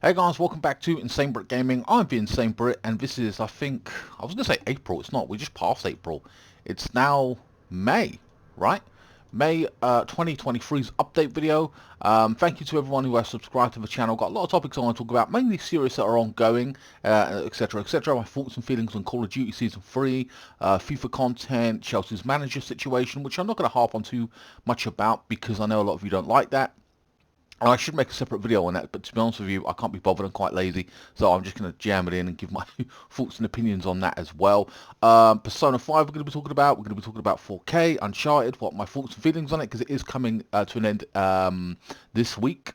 Hey guys, welcome back to InsaneBrit Gaming. I'm the InsaneBrit, and this is, I think, I was going to say April. It's not. We're just past April. It's now May, right? May 2023's update video. Thank you to everyone who has subscribed to the channel. Got a lot of topics I want to talk about, mainly series that are ongoing, etc., etc. My thoughts and feelings on Call of Duty Season 3, FIFA content, Chelsea's manager situation, which I'm not going to harp on too much about because I know a lot of you don't like that. And I should make a separate video on that, but to be honest with you, I can't be bothered. I'm quite lazy, so I'm just going to jam it in and give my thoughts and opinions on that as well. Persona 5 we're going to be talking about. We're going to be talking about 4K, Uncharted, what my thoughts and feelings on it, because it is coming to an end this week.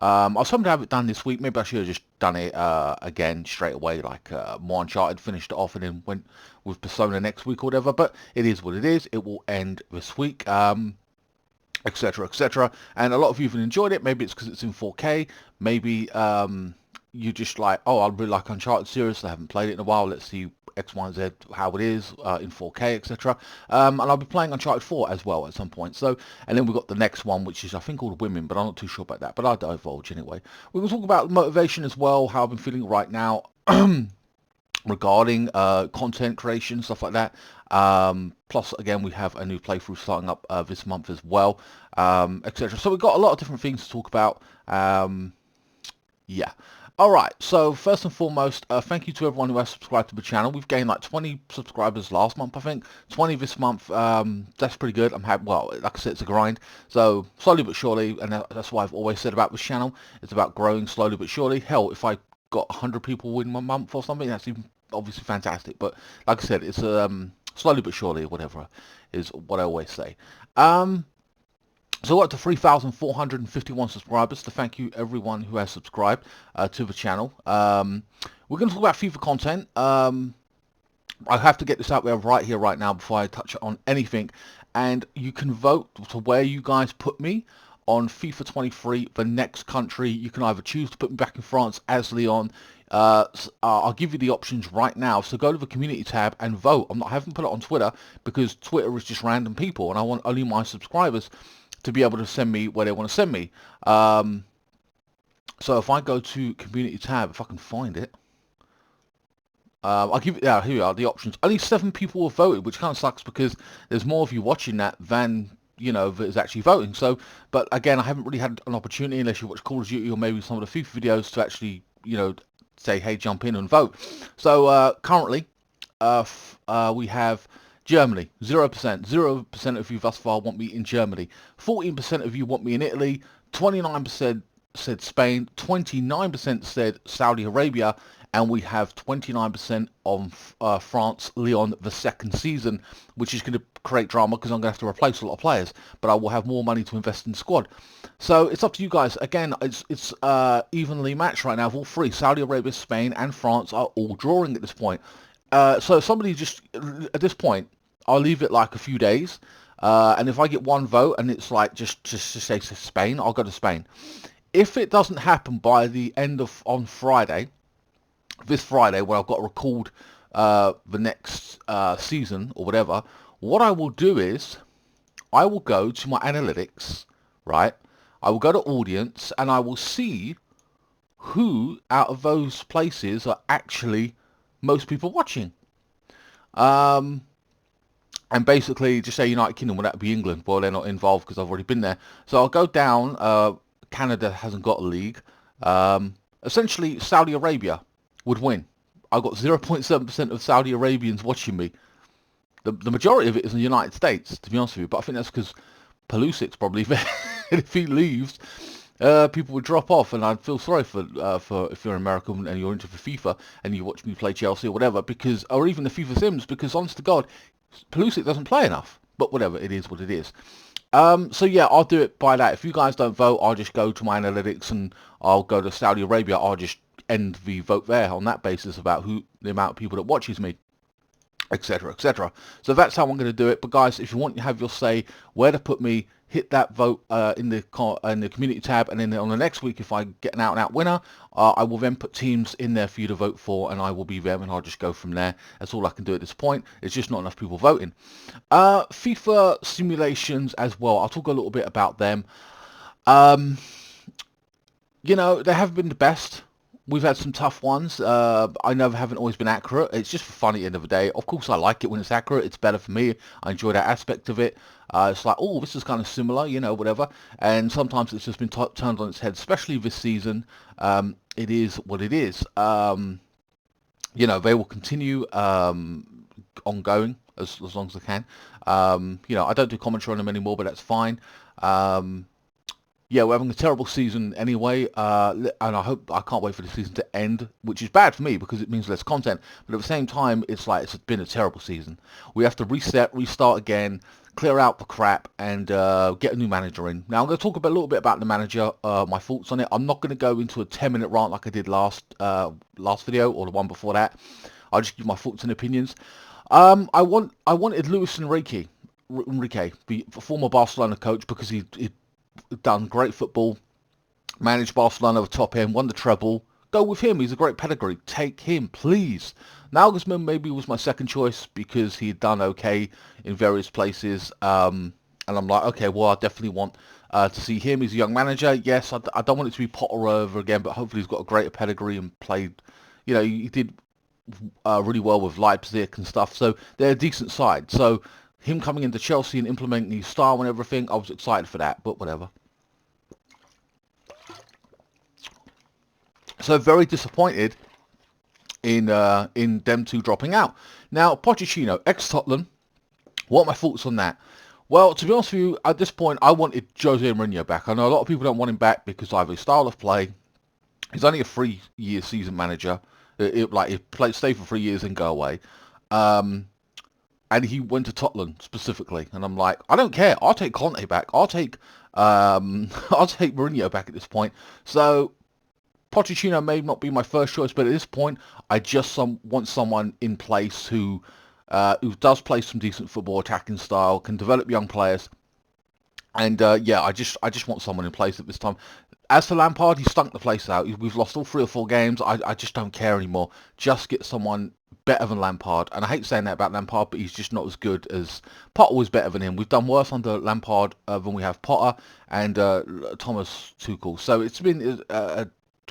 I was hoping to have it done this week. Maybe I should have just done it again straight away, like more Uncharted, finished it off, and then went with Persona next week or whatever. But it is what it is. It will end this week. Etc, etc, and a lot of you have enjoyed it. Maybe it's because it's in 4K. Maybe you just like, oh, I really like Uncharted series, I haven't played it in a while, let's see X, Y, and Z how it is in 4K, etc. And I'll be playing Uncharted 4 as well at some point. So, and then we've got the next one, which is I think called Women, but I'm not too sure about that, but I'll divulge anyway. We're going to talk about motivation as well, how I've been feeling right now regarding content creation, stuff like that. Plus, again, we have a new playthrough starting up this month as well, etc. So we've got a lot of different things to talk about. Yeah. All right. So first and foremost, thank you to everyone who has subscribed to the channel. We've gained like 20 subscribers last month, I think. 20 this month. That's pretty good. I'm happy. Well, like I said, it's a grind. So slowly but surely, and that's what I've always said about this channel. It's about growing slowly but surely. Hell, if I got 100 people in 1 month or something, that's even obviously fantastic. But like I said, it's slowly but surely, whatever is what I always say. So we're up to 3,451 subscribers. To thank you everyone who has subscribed to the channel. We're going to talk about FIFA content. I have to get this out there right here, right now, before I touch on anything. And you can vote to where you guys put me on FIFA 23, the next country. You can either choose to put me back in France as Leon. I'll give you the options right now. So go to the community tab and vote. I haven't put it on Twitter because Twitter is just random people, and I want only my subscribers to be able to send me where they want to send me. So if I go to community tab, if I can find it, I'll give it. Yeah, here we are. The options. Only 7 people have voted, which kind of sucks because there's more of you watching that than that is actually voting. So, but again, I haven't really had an opportunity, unless you watch Call of Duty or maybe some of the FIFA videos, to actually say, hey, jump in and vote. So currently, we have Germany, 0%. 0% of you thus far want me in Germany. 14% of you want me in Italy. 29% said Spain. 29% said Saudi Arabia. And we have 29% on France, Leon, the second season, which is going to create drama because I'm going to have to replace a lot of players. But I will have more money to invest in the squad. So it's up to you guys. Again, it's evenly matched right now. All three, Saudi Arabia, Spain, and France, are all drawing at this point. So somebody just, at this point, I'll leave it like a few days. And if I get one vote and it's like just to say Spain, I'll go to Spain. If it doesn't happen by the end of on Friday, this Friday, where I've got to record the next season or whatever, what I will do is I will go to my analytics, right? I will go to audience and I will see who out of those places are actually most people watching. And basically just say United Kingdom, would that be England? Well, they're not involved because I've already been there. So I'll go down. Canada hasn't got a league. Essentially, Saudi Arabia would win. I've got 0.7% of Saudi Arabians watching me. The majority of it is in the United States, to be honest with you. But I think that's because Pulisic's probably there. If he leaves, people would drop off, and I'd feel sorry for if you're American and you're into the FIFA and you watch me play Chelsea or whatever, because, or even the FIFA Sims, because honest to God, Pulisic doesn't play enough. But whatever, it is what it is. So yeah, I'll do it by that. If you guys don't vote, I'll just go to my analytics and I'll go to Saudi Arabia. I'll just end the vote there on that basis about the amount of people that watches me, etc, etc. So that's how I'm going to do it. But guys, if you want to have your say where to put me, hit that vote in the community tab, and then on the next week, if I get an out-and-out winner, I will then put teams in there for you to vote for, and I will be there, and I'll just go from there. That's all I can do at this point. It's just not enough people voting. FIFA simulations as well. I'll talk a little bit about them. They haven't been the best. we've had some tough ones. I know they haven't always been accurate. It's just for fun at the end of the day. Of course, I like it when it's accurate. It's better for me. I enjoy that aspect of it. It's like, oh, this is kind of similar, you know, whatever. And sometimes it's just been turned on its head, especially this season. It is what it is. You know, they will continue ongoing as long as they can. You know, I don't do commentary on them anymore, but that's fine. Yeah, we're having a terrible season anyway, and I can't wait for the season to end, which is bad for me because it means less content. But at the same time, it's like it's been a terrible season. We have to reset, restart again, clear out the crap, and get a new manager in. Now I'm going to talk a little bit about the manager, my thoughts on it. I'm not going to go into a 10-minute rant like I did last video or the one before that. I'll just give my thoughts and opinions. I wanted Luis Enrique, the former Barcelona coach, because he done great football, managed Barcelona at the top end, won the treble. Go with him. He's a great pedigree. Take him, please. Nagelsmann maybe was my second choice because he'd done okay in various places. And I'm like, okay, well, I definitely want to see him. He's a young manager. Yes, I don't want it to be Potter over again, but hopefully he's got a greater pedigree and played, you know, he did really well with Leipzig and stuff. So they're a decent side. So him coming into Chelsea and implementing his style and everything, I was excited for that, but whatever. So very disappointed in them two dropping out. Now, Pochettino, ex-Tottenham, what are my thoughts on that? Well, to be honest with you, at this point, I wanted Jose Mourinho back. I know a lot of people don't want him back because either his style of play, he's only a 3-year season manager, like he stay for 3 years and go away. And he went to Tottenham specifically, and I'm like, I don't care. I'll take Conte back. I'll take Mourinho back at this point. So Pochettino may not be my first choice, but at this point, I just want someone in place who does play some decent football, attacking style, can develop young players, and yeah, I just want someone in place at this time. As for Lampard, he stunk the place out. We've lost all 3 or 4 games. I just don't care anymore. Just get someone better than Lampard. And I hate saying that about Lampard, but he's just not as good as Potter was better than him. We've done worse under Lampard than we have Potter and Thomas Tuchel. So it's been a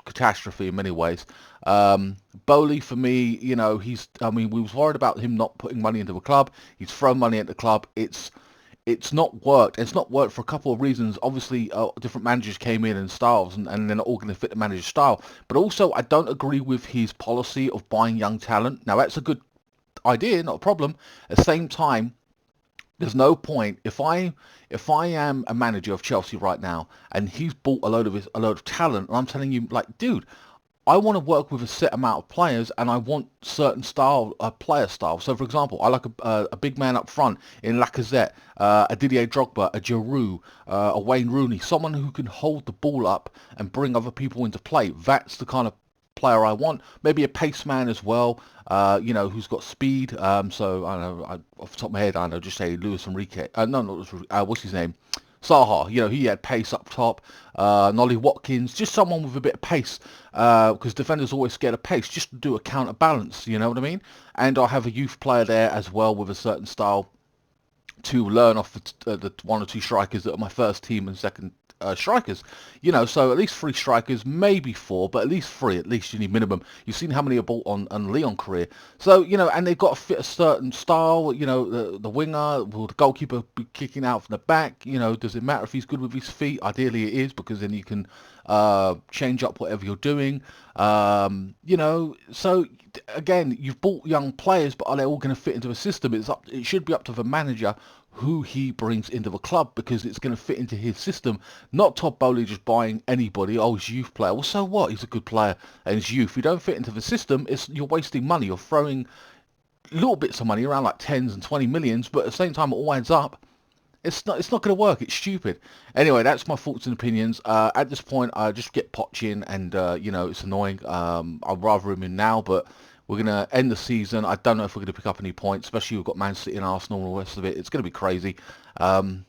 catastrophe in many ways. Bowley, for me, you know, we was worried about him not putting money into the club. He's thrown money at the club. It's not worked. It's not worked for a couple of reasons. Obviously, different managers came in and styles, and they're not all going to fit the manager's style. But also, I don't agree with his policy of buying young talent. Now, that's a good idea, not a problem. At the same time, there's no point if I am a manager of Chelsea right now, and he's bought a load of talent, and I'm telling you, like, dude, I want to work with a set amount of players, and I want certain player style. So, for example, I like a big man up front in Lacazette, a Didier Drogba, a Giroud, a Wayne Rooney, someone who can hold the ball up and bring other people into play. That's the kind of player I want. Maybe a pace man as well, you know, who's got speed. So, I don't know, off the top of my head, I don't know, just say Luis Enrique. No, not Luis Enrique, what's his name? Saha, you know, he had pace up top. Nolly Watkins, just someone with a bit of pace, because defenders always scared of pace, just to do a counterbalance, you know what I mean? And I'll have a youth player there as well with a certain style to learn off the 1 or 2 strikers that are my first team and second strikers, you know, so at least 3 strikers, maybe 4, but at least 3, at least you need minimum. You've seen how many are bought on Leon career, so you know, and they've got to fit a certain style, you know, the winger, will the goalkeeper be kicking out from the back, you know, does it matter if he's good with his feet? Ideally it is, because then you can change up whatever you're doing, you know, so again, you've bought young players, but are they all going to fit into a system? It should be up to the manager who he brings into the club, because it's going to fit into his system, not Todd Bowley just buying anybody. Oh, he's a youth player. Well, so what? He's a good player and he's youth. If you don't fit into the system, you're wasting money. You're throwing little bits of money around, like 10s and 20 millions, but at the same time, it all adds up. It's not going to work. It's stupid. Anyway, that's my thoughts and opinions. At this point, I just get Poch in, and you know, it's annoying. I'd rather him in now, but we're going to end the season. I don't know if we're going to pick up any points, especially we've got Man City and Arsenal and all the rest of it. It's going to be crazy. You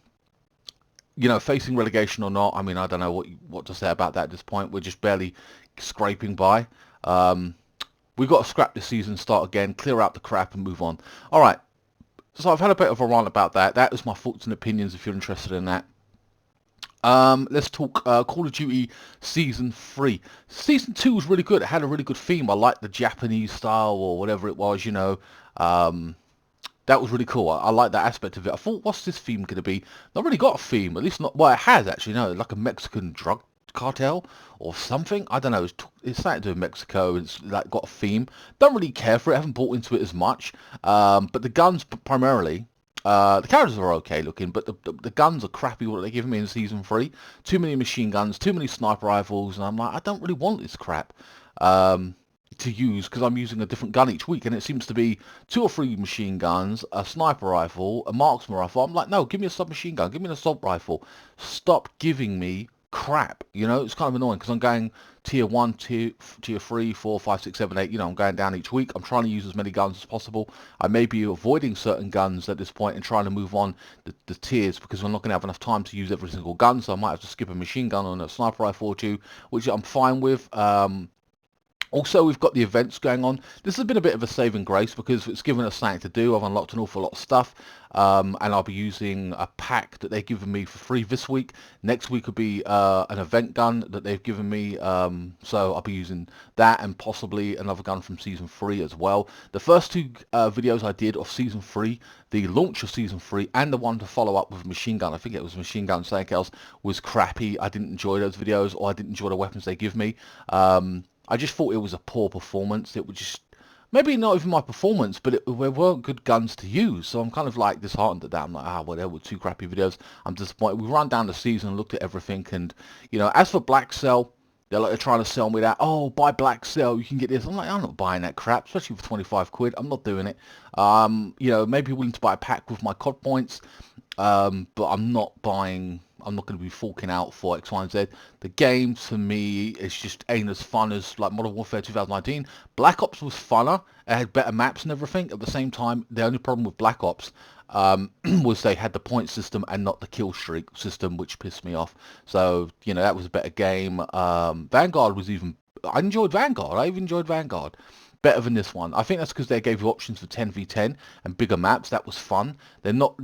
know, facing relegation or not, I mean, I don't know what to say about that at this point. We're just barely scraping by. We've got to scrap this season, start again, clear out the crap and move on. All right. So I've had a bit of a rant about that. That is my thoughts and opinions if you're interested in that. Let's talk Call of Duty Season 3. Season 2 was really good. It had a really good theme. I liked the Japanese style or whatever it was, you know. That was really cool. I like that aspect of it. I thought, what's this theme going to be? Not really got a theme, at least not. Well, it has actually. No, like a Mexican drug cartel or something. I don't know. It's something to do with Mexico. It's like got a theme. Don't really care for it. I haven't bought into it as much. But the guns primarily. The characters are okay looking, but the guns are crappy. What they're giving me in Season 3. Too many machine guns, too many sniper rifles, and I'm like, I don't really want this crap. To use because I'm using a different gun each week, and it seems to be 2 or 3 machine guns, a sniper rifle, a marksman rifle. I'm like, no, give me a submachine gun, give me an assault rifle. Stop giving me crap. You know, it's kind of annoying because I'm going tier 1, tier 3, 4, 5, 6, 7, 8. You know, I'm going down each week. I'm trying to use as many guns as possible. I may be avoiding certain guns at this point and trying to move on the tiers because I'm not going to have enough time to use every single gun, so I might have to skip a machine gun on a sniper rifle or 2, which I'm fine with. Also, we've got the events going on. This has been a bit of a saving grace because it's given us something to do. I've unlocked an awful lot of stuff, and I'll be using a pack that they've given me for free this week. Next week will be an event gun that they've given me, so I'll be using that and possibly another gun from Season 3 as well. The first 2 videos I did of Season 3, the launch of Season 3 and the one to follow up with machine gun, I think it was machine gun, something else, was crappy. I didn't enjoy those videos, or I didn't enjoy the weapons they give me. I just thought it was a poor performance. It was just, maybe not even my performance, but there weren't good guns to use. So I'm kind of like disheartened at that. I'm like, well, there were 2 crappy videos. I'm disappointed. We ran down the season and looked at everything. And, you know, as for Black Cell, they're trying to sell me that, oh, buy Black Cell, you can get this. I'm like, I'm not buying that crap, especially for 25 quid. I'm not doing it. You know, maybe willing to buy a pack with my COD points, but I'm not buying... I'm not going to be forking out for X, Y, and Z. The game, for me, is just ain't as fun as like Modern Warfare 2019. Black Ops was funner. It had better maps and everything. At the same time, the only problem with Black Ops was they had the point system and not the kill streak system, which pissed me off. So, you know, that was a better game. Vanguard was even... I enjoyed Vanguard. I even enjoyed Vanguard better than this one. I think that's because they gave you options for 10v10 and bigger maps. That was fun. Now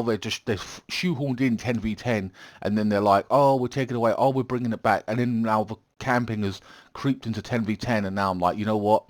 they've shoehorned in 10v10, and then they're like, oh, we're taking it away, oh, we're bringing it back, and then now the camping has creeped into 10v10, and now I'm like, you know what,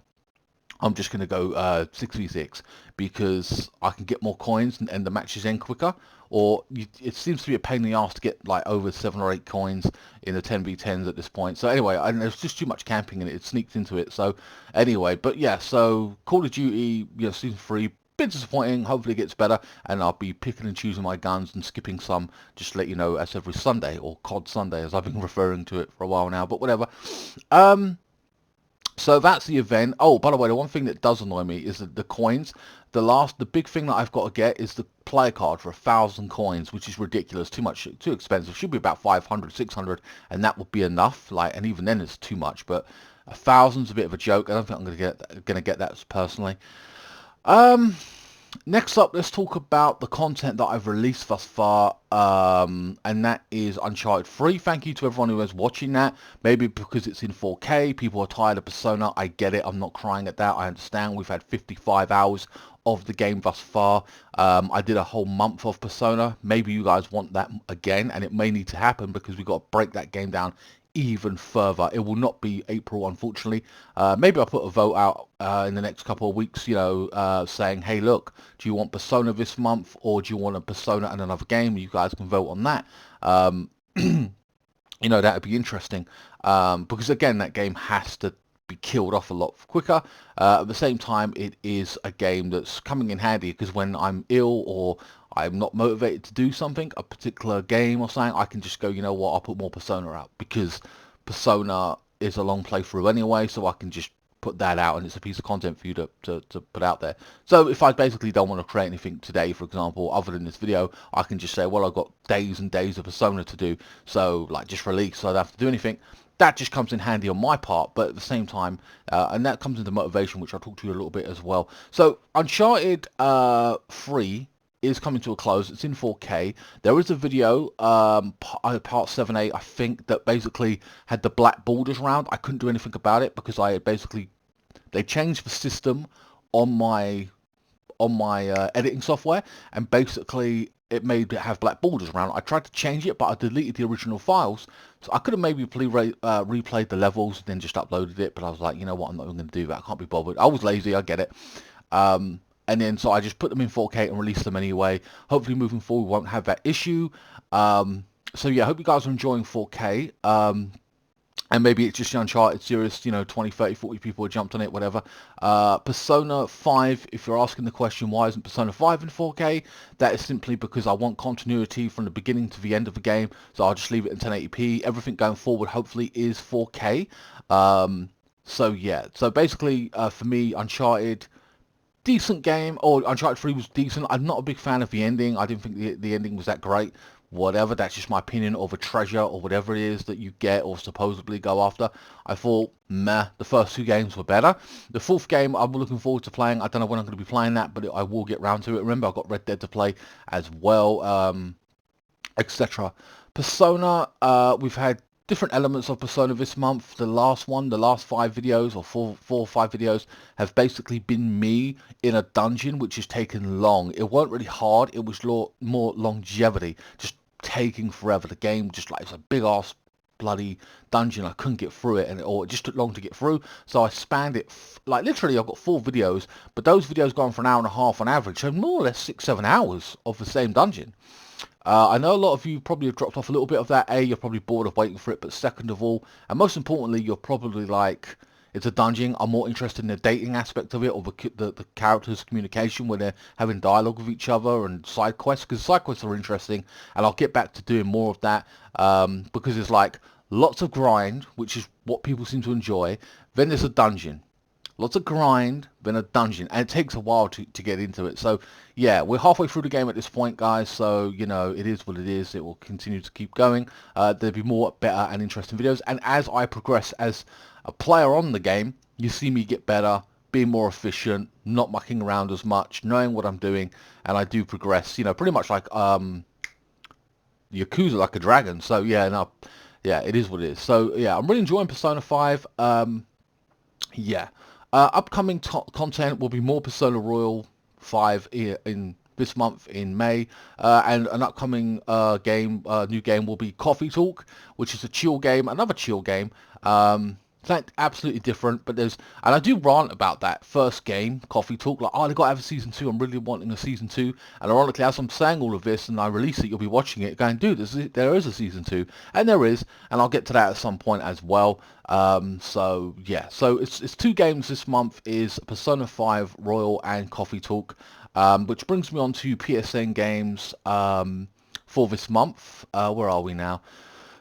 I'm just going to go 6v6 because I can get more coins and the matches end quicker. Or it seems to be a pain in the ass to get like over 7 or 8 coins in the 10v10s at this point. So anyway, and there's just too much camping in it. It sneaked into it. So anyway, but yeah, so Call of Duty, you know, Season 3, bit disappointing. Hopefully it gets better, and I'll be picking and choosing my guns and skipping some, just to let you know, as every Sunday, or COD Sunday, as I've been referring to it for a while now, but whatever. So that's the event. Oh, by the way, the one thing that does annoy me is the coins. The big thing that I've got to get is the player card for 1,000 coins, which is ridiculous. Too expensive. Should be about 500, 600, and that would be enough. Like, and even then it's too much. But 1,000's a bit of a joke. I don't think I'm gonna get that personally. Next up, let's talk about the content that I've released thus far, and that is Uncharted 3. Thank you to everyone who is watching that. Maybe because it's in 4K, people are tired of Persona. I get it. I'm not crying at that. I understand. We've had 55 hours of the game thus far. I did a whole month of Persona. Maybe you guys want that again, and it may need to happen because we've got to break that game down even further. It will not be April, unfortunately. Maybe I'll put a vote out in the next couple of weeks, you know, saying, hey, look, do you want Persona this month, or do you want a Persona and another game? You guys can vote on that. You know, that would be interesting, because again, that game has to be killed off a lot quicker. At the same time, it is a game that's coming in handy because when I'm ill or I'm not motivated to do something, a particular game or something, I can just go, you know what, I'll put more Persona out, because Persona is a long playthrough anyway, so I can just put that out, and it's a piece of content for you to put out there. So if I basically don't want to create anything today, for example, other than this video, I can just say, well, I've got days and days of Persona to do, so like just release, so I don't have to do anything. That just comes in handy on my part, but at the same time, and that comes into motivation, which I'll talk to you a little bit as well. So Uncharted 3 is coming to a close. It's in 4K. There is a video, part 7A, I think, that basically had the black borders around. I couldn't do anything about it because they changed the system on my editing software, and basically it made it have black borders around it. I tried to change it, but I deleted the original files. So I could have maybe replayed the levels and then just uploaded it, but I was like, you know what, I'm not even going to do that. I can't be bothered. I was lazy, I get it. And then so I just put them in 4K and released them anyway. Hopefully moving forward we won't have that issue. So yeah, I hope you guys are enjoying 4K. And maybe it's just the Uncharted series, you know, 20, 30, 40 people have jumped on it, whatever. Persona 5, if you're asking the question, why isn't Persona 5 in 4K? That is simply because I want continuity from the beginning to the end of the game. So I'll just leave it in 1080p. Everything going forward, hopefully, is 4K. So yeah, so basically, for me, Uncharted, decent game. Or Uncharted 3 was decent. I'm not a big fan of the ending. I didn't think the ending was that great. Whatever, that's just my opinion, of a treasure or whatever it is that you get or supposedly go after. I thought, meh, the first 2 games were better. The 4th game I'm looking forward to playing. I don't know when I'm going to be playing that, but I will get round to it. Remember, I've got Red Dead to play as well, etc. Persona, we've had different elements of Persona this month. The last 5 videos, or 4 or 5 videos, have basically been me in a dungeon, which has taken long. It weren't really hard, it was more longevity, just taking forever. The game just like, it's a big ass bloody dungeon. I couldn't get through it, or it just took long to get through, so I spanned it. Like literally I've got 4 videos, but those videos go on for an hour and a half on average, so more or less 6-7 hours of the same dungeon. I know a lot of you probably have dropped off a little bit of that. A, you're probably bored of waiting for it, but second of all, and most importantly, you're probably like, it's a dungeon. I'm more interested in the dating aspect of it, or the characters' communication, where they're having dialogue with each other, and side quests, because side quests are interesting, and I'll get back to doing more of that, because it's like lots of grind, which is what people seem to enjoy. Then there's a dungeon. Lots of grind, then a dungeon, and it takes a while to get into it. So yeah, we're halfway through the game at this point, guys, so you know, it is what it is. It will continue to keep going. There'll be more better and interesting videos, and as I progress as a player on the game, you see me get better, being more efficient, not mucking around as much, knowing what I'm doing, and I do progress, you know, pretty much like Yakuza, like a dragon. So yeah, no, yeah, it is what it is. So yeah, I'm really enjoying Persona 5. Yeah. Upcoming content will be more Persona Royal 5 in this month in May, and an upcoming new game will be Coffee Talk, which is a chill game, another chill game. It's like absolutely different, but and I do rant about that first game, Coffee Talk, like, oh, they got to have a season 2, I'm really wanting a season 2, and ironically, as I'm saying all of this and I release it, you'll be watching it going, dude, there is a season 2, and there is, and I'll get to that at some point as well. So yeah, so it's 2 games this month, is Persona 5 Royal and Coffee Talk, which brings me on to PSN games for this month. Where are we now?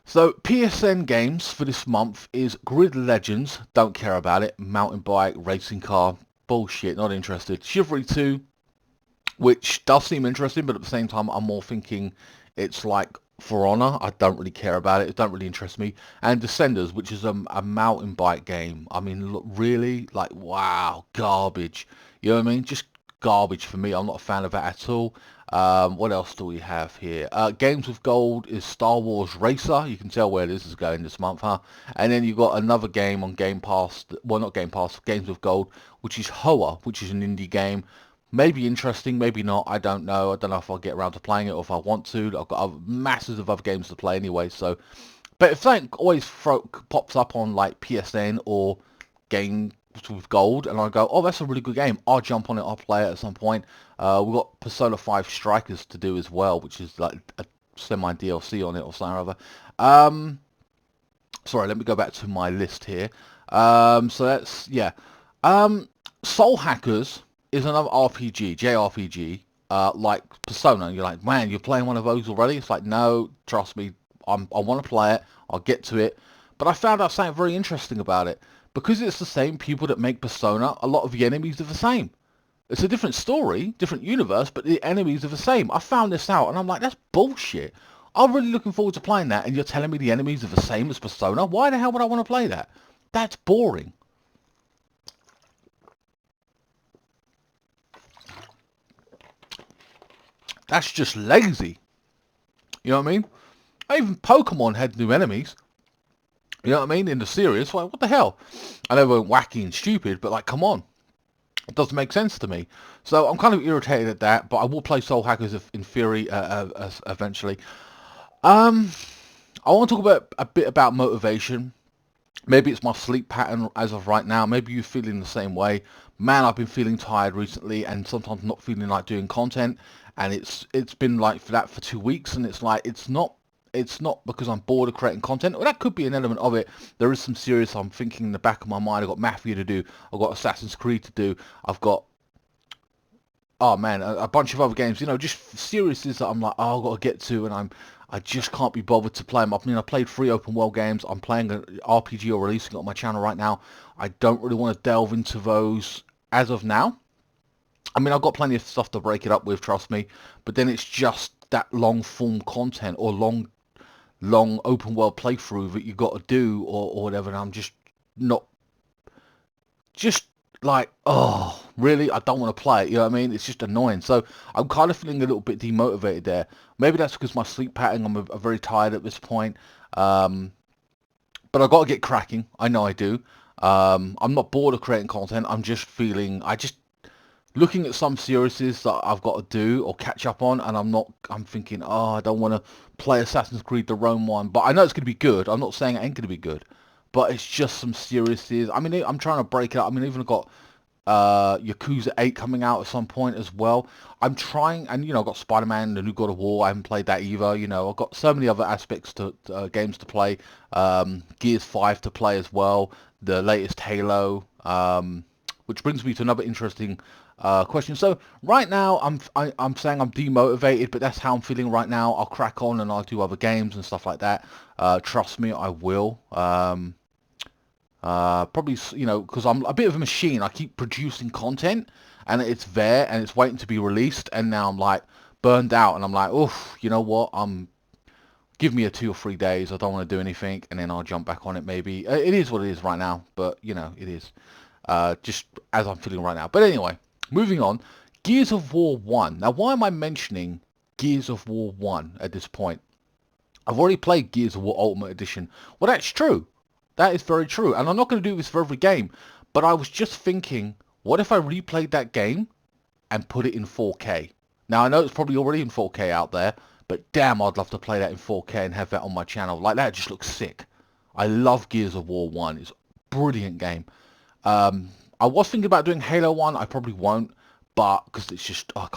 So PSN games for this month is Grid Legends, don't care about it, mountain bike, racing car, bullshit, not interested. Chivalry 2, which does seem interesting, but at the same time I'm more thinking it's like For Honor, I don't really care about it, it don't really interest me. And Descenders, which is a mountain bike game. I mean, look, really, like, wow, garbage, you know what I mean, just garbage for me. I'm not a fan of that at all. What else do we have here? Games with Gold is Star Wars Racer. You can tell where this is going this month, huh? And then you've got another game on Game Pass, well, not Game Pass, Games with Gold, which is Hoa, which is an indie game. Maybe interesting, maybe not, I don't know. I don't know if I'll get around to playing it or if I want to. I've got masses of other games to play anyway, so. But if something always pops up on like PSN or Game with Gold, and I go, oh, that's a really good game, I'll jump on it, I'll play it at some point. We've got Persona 5 Strikers to do as well, which is like a semi DLC on it or something or other. Sorry, let me go back to my list here. So that's, yeah. Soul Hackers is another RPG, JRPG, like Persona. And you're like, man, you're playing one of those already? It's like, no, trust me, I want to play it, I'll get to it. But I found out something very interesting about it. Because it's the same people that make Persona, a lot of the enemies are the same. It's a different story, different universe, but the enemies are the same. I found this out, and I'm like, that's bullshit. I'm really looking forward to playing that, and you're telling me the enemies are the same as Persona? Why the hell would I want to play that? That's boring. That's just lazy. You know what I mean? Even Pokemon had new enemies. You know what I mean? In the series, like, what the hell? I know they weren't wacky and stupid, but like, come on. It doesn't make sense to me. So I'm kind of irritated at that, but I will play Soul Hackers in theory eventually. Um, I want to talk about a bit about motivation. Maybe it's my sleep pattern as of right now. Maybe you're feeling the same way. Man, I've been feeling tired recently and sometimes not feeling like doing content. And it's been like for that for 2 weeks, and it's like it's not because I'm bored of creating content. Well, that could be an element of it. There is some serious I'm thinking in the back of my mind. I've got Mafia to do. I've got Assassin's Creed to do. I've got, oh man, a bunch of other games, you know, just series that I'm like, oh, I've got to get to, and I just can't be bothered to play them. I mean, I played 3 open world games. I'm playing an RPG or releasing it on my channel right now. I don't really want to delve into those as of now. I mean, I've got plenty of stuff to break it up with, trust me, but then it's just that long form content or long open world playthrough that you got to do or whatever, and I'm not just like, oh, really? I don't want to play it. You know what I mean? It's just annoying. So I'm kind of feeling a little bit demotivated there. Maybe that's because my sleep pattern. I'm very tired at this point. But I got to get cracking. I know I do. I'm not bored of creating content. I'm just feeling, looking at some series that I've got to do or catch up on, and I'm thinking, oh, I don't want to play Assassin's Creed the Rome one, but I know it's going to be good. I'm not saying it ain't going to be good, but it's just some series. I mean, I'm trying to break it up. I mean, even got Yakuza 8 coming out at some point as well. I'm trying, and you know, I've got Spider-Man, the new God of War. I haven't played that either. You know, I've got so many other aspects to games to play. Gears 5 to play as well. The latest Halo. Which brings me to another interesting question. So right now, I'm saying I'm demotivated, but that's how I'm feeling right now. I'll crack on and I'll do other games and stuff like that. Trust me, I will. Probably, you know, because I'm a bit of a machine. I keep producing content, and it's there, and it's waiting to be released, and now I'm like burned out, and I'm like, oof, you know what? Give me a 2 or 3 days. I don't want to do anything, and then I'll jump back on it. Maybe it is what it is right now, but you know, it is just as I'm feeling right now. But anyway, moving on. Gears of War 1. Now, why am I mentioning Gears of War 1 at this point? I've already played Gears of War Ultimate Edition. Well, that's true. That is very true. And I'm not going to do this for every game. But I was just thinking, what if I replayed that game and put it in 4K? Now, I know it's probably already in 4K out there. But damn, I'd love to play that in 4K and have that on my channel. Like, that just looks sick. I love Gears of War 1. It's a brilliant game. I was thinking about doing Halo 1. I probably won't. But, because it's just, I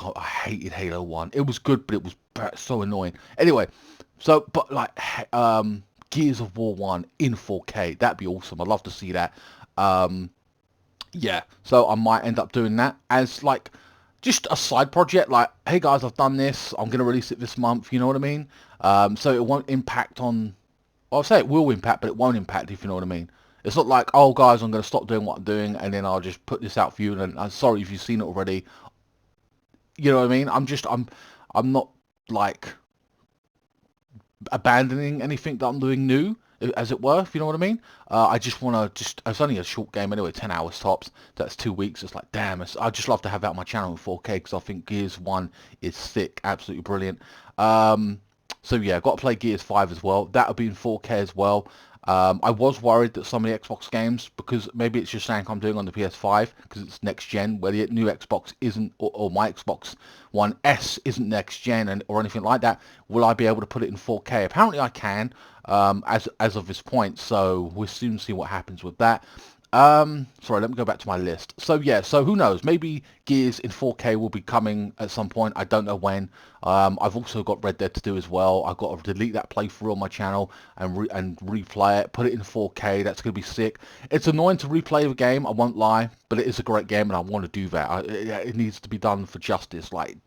hated Halo 1. It was good, but it was so annoying. Anyway, so, but like, Gears of War 1 in 4K. That'd be awesome. I'd love to see that. Yeah, so I might end up doing that as like just a side project. Like, hey guys, I've done this. I'm going to release it this month. You know what I mean? So it won't impact on... Well, I'll say it will impact, but it won't impact, if you know what I mean. It's not like, oh guys, I'm going to stop doing what I'm doing and then I'll just put this out for you. And I'm sorry if you've seen it already. You know what I mean? I'm not like abandoning anything that I'm doing new, as it were, if you know what I mean. I just want to it's only a short game anyway, 10 hours tops. That's 2 weeks. It's like, damn, I just love to have that on my channel in 4K because I think Gears 1 is sick, absolutely brilliant. So yeah, I've got to play Gears 5 as well. That'll be in 4K as well. I was worried that some of the Xbox games, because maybe it's just something I'm doing on the PS5 because it's next gen, where the new Xbox isn't, or my Xbox One S isn't next gen or anything like that. Will I be able to put it in 4K? Apparently I can, as of this point. So we'll soon see what happens with that. Sorry, let me go back to my list. So yeah, so who knows? Maybe Gears in 4K will be coming at some point. I don't know when. I've also got Red Dead to do as well. I've got to delete that playthrough on my channel and replay it, put it in 4K. That's going to be sick. It's annoying to replay the game, I won't lie, but it is a great game and I want to do that. It needs to be done for justice. Like,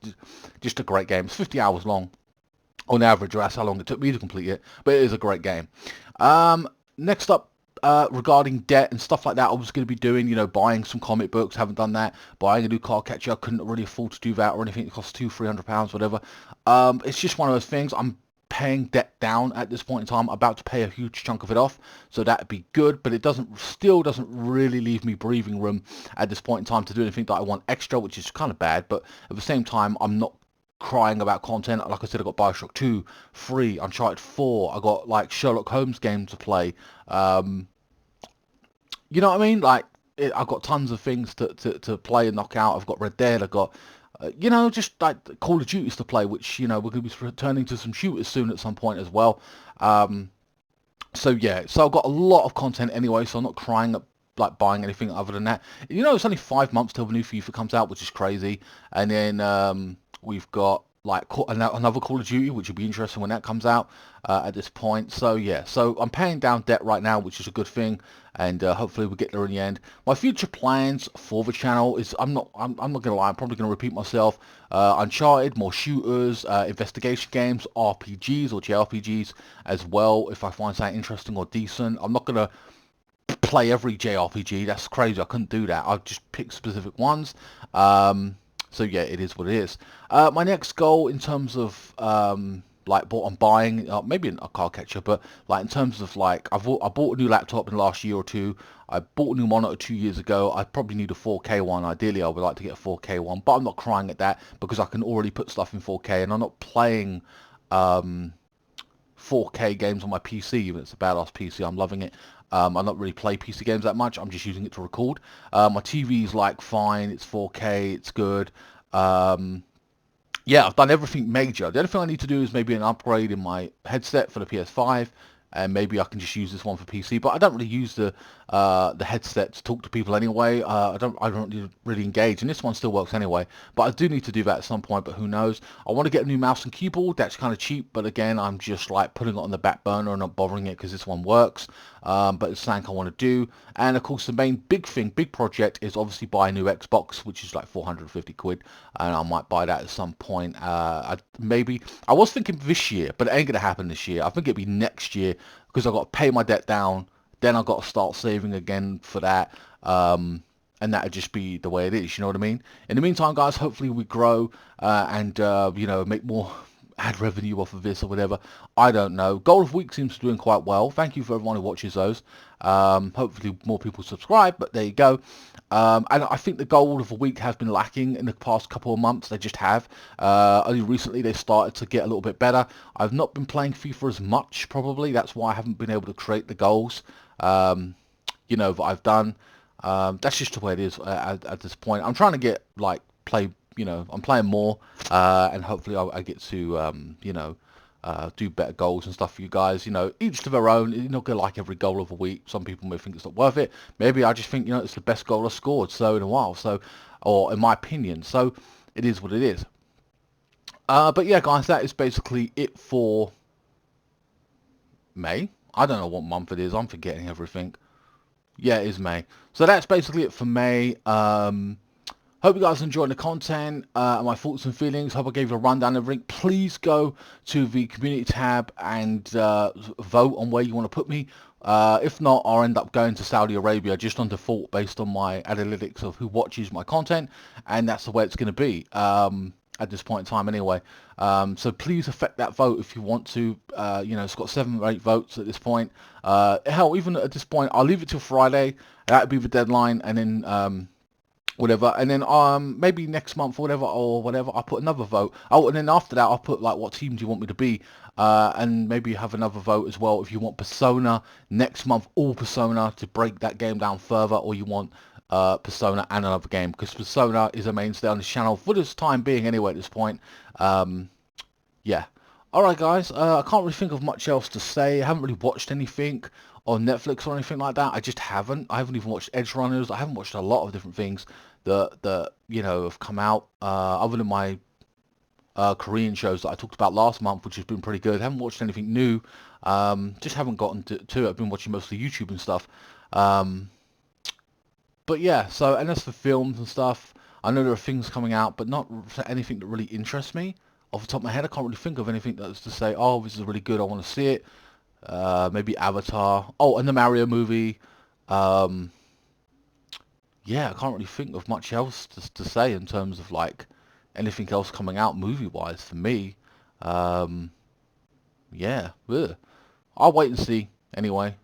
just a great game. It's 50 hours long on average. That's how long it took me to complete it, but it is a great game. Next up, regarding debt and stuff like that, I was going to be doing, you know, buying some comic books. Haven't done that. Buying a new car catcher. I couldn't really afford to do that or anything. It costs £200-300, whatever. It's just one of those things. I'm paying debt down at this point in time. I'm about to pay a huge chunk of it off, so that'd be good. But it still doesn't really leave me breathing room at this point in time to do anything that I want extra, which is kind of bad. But at the same time, I'm not crying about content. Like I said, I got Bioshock 2, 3, Uncharted 4. I got like Sherlock Holmes game to play. You know what I mean? Like, I've got tons of things to play and knock out. I've got Red Dead. I've got you know, just like Call of Duties to play, which, you know, we're going to be returning to some shooters soon at some point as well. So yeah, so I've got a lot of content anyway, so I'm not crying at like buying anything other than that. You know, it's only 5 months till the new FIFA comes out, which is crazy. And then we've got like another Call of Duty, which will be interesting when that comes out at this point. So yeah, so I'm paying down debt right now, which is a good thing, and hopefully we'll get there in the end. My future plans for the channel is I'm not gonna lie, I'm probably gonna repeat myself. Uncharted, more shooters, investigation games, RPGs or JRPGs as well. If I find something interesting or decent, I'm not gonna play every JRPG. That's crazy. I couldn't do that. I'll just pick specific ones. So yeah, it is what it is. My next goal in terms of like what I'm buying, maybe a card catcher, but like in terms of like I bought a new laptop in the last year or two. I bought a new monitor 2 years ago. I probably need a 4K one. Ideally, I would like to get a 4K one, but I'm not crying at that because I can already put stuff in 4K, and I'm not playing 4K games on my PC. Even it's a badass PC, I'm loving it. I don't really play PC games that much. I'm just using it to record. My TV's like fine. It's 4K. It's good. Yeah, I've done everything major. The only thing I need to do is maybe an upgrade in my headset for the PS5, and maybe I can just use this one for PC. But I don't really use the headset to talk to people anyway. I don't really engage, and this one still works anyway. But I do need to do that at some point. But who knows? I want to get a new mouse and keyboard. That's kind of cheap, but again, I'm just like putting it on the back burner and not bothering it because this one works. But it's something I want to do. And of course, the main big project is obviously buy a new Xbox, which is like 450 quid, and I might buy that at some point. Maybe I was thinking this year, but it ain't gonna happen this year. I think it'll be next year because I've got to pay my debt down. Then I've got to start saving again for that. And that'd just be the way it is, you know what I mean? In the meantime, guys, hopefully we grow and you know, make more ad revenue off of this or whatever. I don't know. Goal of Week seems to be doing quite well. Thank you for everyone who watches those. Hopefully more people subscribe, but there you go. And I think the Goal of the Week has been lacking in the past couple of months. They just have. Only recently they started to get a little bit better. I've not been playing FIFA as much, probably. That's why I haven't been able to create the goals, you know, that I've done. That's just the way it is at this point. I'm trying to get, like, you know, I'm playing more, and hopefully I get to, you know, do better goals and stuff for you guys. You know, each to their own. You're not going to like every goal of a week. Some people may think it's not worth it. Maybe I just think, you know, it's the best goal I scored in a while. So, or in my opinion. So, it is what it is. But yeah, guys, that is basically it for May. I don't know what month it is. I'm forgetting everything. Yeah, it is May. So that's basically it for May. Hope you guys enjoyed the content, my thoughts and feelings. Hope I gave you a rundown of everything. Please go to the community tab and vote on where you want to put me. If not, I'll end up going to Saudi Arabia just on default based on my analytics of who watches my content, and that's the way it's going to be at this point in time anyway. So please affect that vote if you want to. You know, it's got 7 or 8 votes at this point. Hell, even at this point, I'll leave it till Friday. That'll be the deadline, and then whatever, and then maybe next month or whatever I'll put another vote. Oh, and then after that I'll put like what team do you want me to be, and maybe have another vote as well if you want Persona next month, all Persona, to break that game down further, or you want Persona and another game, because Persona is a mainstay on this channel for this time being anyway at this point. Yeah, alright guys, I can't really think of much else to say. I haven't really watched anything on Netflix or anything like that. I just haven't. I haven't even watched Edge Runners. I haven't watched a lot of different things that you know, have come out, other than my Korean shows that I talked about last month, which has been pretty good. I haven't watched anything new. Just haven't gotten to it. I've been watching mostly YouTube and stuff. But yeah, so, and as for films and stuff, I know there are things coming out, but not anything that really interests me. Off the top of my head, I can't really think of anything that's to say, oh, this is really good, I want to see it. Maybe Avatar. Oh, and the Mario movie. Yeah, I can't really think of much else to say in terms of like anything else coming out movie-wise for me. Yeah, ugh. I'll wait and see anyway.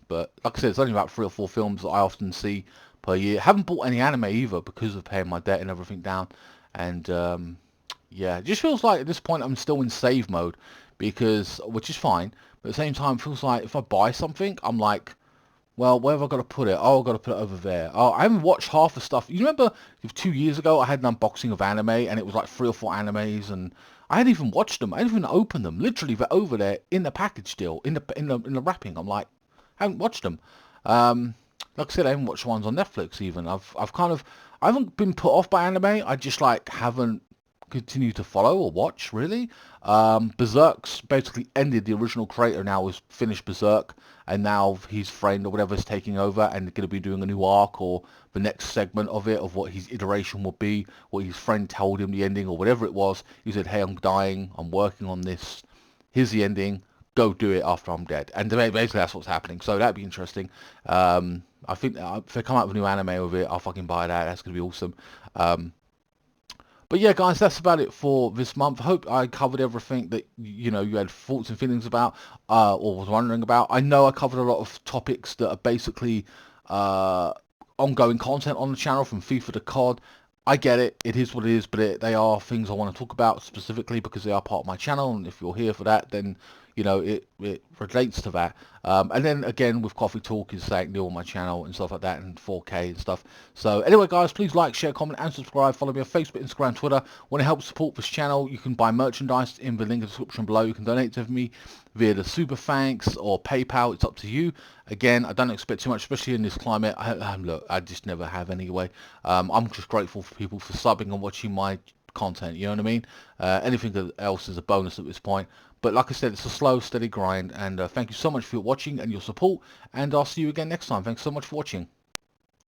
But like I said, it's only about 3 or 4 films that I often see per year. Haven't bought any anime either because of paying my debt and everything down. And yeah, it just feels like at this point I'm still in save mode, because, which is fine, but at the same time it feels like if I buy something, I'm like, Well, where have I got to put it? Oh, I've got to put it over there. Oh, I haven't watched half the stuff. You remember 2 years ago I had an unboxing of anime and it was like 3 or 4 animes and I hadn't even watched them. I hadn't even opened them. Literally, they're over there in the package still, in the wrapping. I'm like, I haven't watched them. Like I said, I haven't watched ones on Netflix even. I've kind of, I haven't been put off by anime. I just like haven't continued to follow or watch really. Berserk's basically ended. The original creator now has finished Berserk, and now his friend or whatever is taking over and going to be doing a new arc or the next segment of it, of what his iteration will be, what his friend told him the ending or whatever it was. He said, hey, I'm dying, I'm working on this, here's the ending, go do it after I'm dead. And basically that's what's happening, so that'd be interesting. I think if they come out with a new anime with it, I'll fucking buy that. That's going to be awesome. But yeah, guys, that's about it for this month. I hope I covered everything that, you know, you had thoughts and feelings about or was wondering about. I know I covered a lot of topics that are basically ongoing content on the channel, from FIFA to COD. I get it. It is what it is, but they are things I want to talk about specifically because they are part of my channel. And if you're here for that, then, you know, it relates to that. And then again, with Coffee Talk is saying new on my channel and stuff like that, and 4K and stuff. So anyway, guys, please like, share, comment, and subscribe. Follow me on Facebook, Instagram, Twitter. Want to help support this channel, you can buy merchandise in the link in the description below. You can donate to me via the Super Thanks or PayPal. It's up to you. Again, I don't expect too much, especially in this climate. Look, I just never have anyway. I'm just grateful for people for subbing and watching my content, you know what I mean? Anything else is a bonus at this point. But like I said, it's a slow, steady grind. And thank you so much for watching and your support. And I'll see you again next time. Thanks so much for watching.